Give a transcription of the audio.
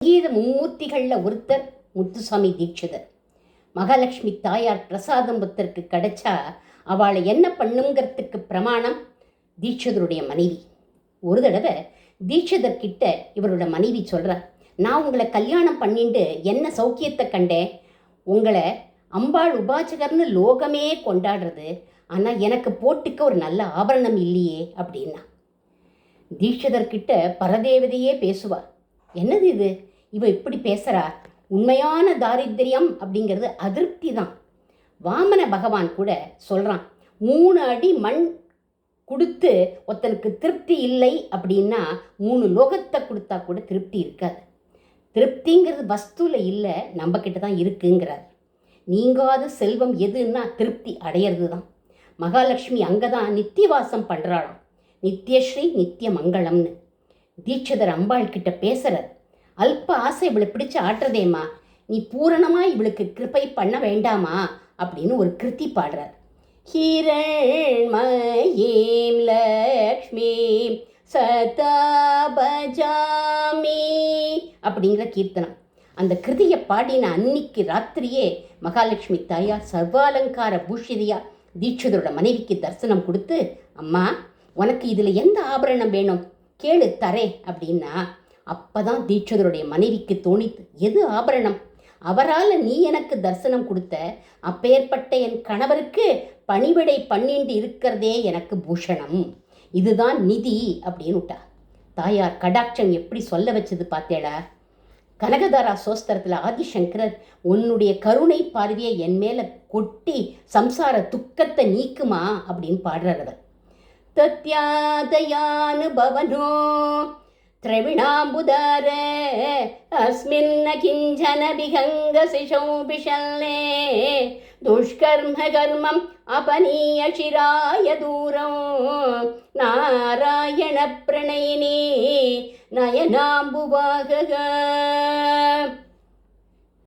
கீத மும்மூர்த்திகளில் ஒருத்தர் முத்துசாமி தீட்சிதர். மகாலட்சுமி தாயார் பிரசாதம் ஒருத்தருக்கு கிடைச்சா அவளை என்ன பண்ணுங்கிறதுக்கு பிரமாணம் தீட்சிதருடைய மனைவி. ஒரு தடவை தீட்சிதர் கிட்ட இவரோட மனைவி சொல்கிறார், நான் உங்களை கல்யாணம் பண்ணிட்டு என்ன சௌக்கியத்தை கண்டேன், உங்களை அம்பாள் உபாசகர்னு லோகமே கொண்டாடுறது, ஆனால் எனக்கு போட்டுக்க ஒரு நல்ல ஆபரணம் இல்லையே அப்படின்னா. தீட்சிதர்கிட்ட பரதேவதையே பேசுவார். என்னது இது, இவ இப்படி பேசுகிறா, உண்மையான தாரித்திரியம் அப்படிங்கிறது அதிருப்தி தான். வாமன பகவான் கூட சொல்கிறான், 3 அடி மண் கொடுத்து ஒருத்தனுக்கு திருப்தி இல்லை அப்படின்னா 3 லோகத்தை கொடுத்தா கூட திருப்தி இருக்காது. திருப்திங்கிறது வஸ்துவில் இல்லை, நம்மக்கிட்ட தான் இருக்குங்கிறார். நீங்காத செல்வம் எதுன்னா திருப்தி அடையிறது தான். மகாலட்சுமி அங்கே தான் நித்தியவாசம் பண்ணுறாளாம், நித்யஸ்ரீ நித்திய மங்களம்னு. தீட்சிதர் அம்பாள் கிட்ட பேசுகிறார், அல்ப ஆசை இவளை பிடிச்சு ஆட்டுறதேம்மா, நீ பூரணமாக இவளுக்கு கிருப்பை பண்ண வேண்டாமா அப்படின்னு ஒரு கிருத்தி பாடுறார். ஹிரண்மயீம் லக்ஷ்மி சதா பஜாமி அப்படிங்கிற கீர்த்தனம். அந்த கிருதியை பாடின அன்னைக்கு ராத்திரியே மகாலட்சுமி தாயார் சர்வாலங்கார பூஷிதியா தீட்சிதரோட மனைவிக்கு தரிசனம் கொடுத்து, அம்மா உனக்கு இதில் எந்த ஆபரணம் வேணும் கேளு தரே அப்படின்னா. அப்போ தான் தீட்சிதருடைய மனைவிக்கு தோணித்து, எது ஆபரணம், அவரால் நீ எனக்கு தரிசனம் கொடுத்த அப்பேற்பட்ட என் கணவருக்கு பணிவிடை பண்ணிட்டு இருக்கிறதே எனக்கு பூஷணம், இதுதான் நிதி அப்படின்னு விட்டா. தாயார் கடாட்சம் எப்படி சொல்ல வச்சது பார்த்தேடா. கனகதாரா சோஸ்திரத்தில் ஆதிசங்கரர், உன்னுடைய கருணை பார்வையை என் மேலே கொட்டி சம்சார துக்கத்தை நீக்குமா அப்படின்னு பாடுறார். அவர் தத்யாதயானுபவனோ திரவிணாம்புதார அஸ்மின்ன கிஞ்சன விஹங்கசிஷௌ பிஷல்லே துஷ்கர்ம கர்மம் அபனீய சிராய தூரம் நாராயண பிரணயினி நயனாம்புவாக.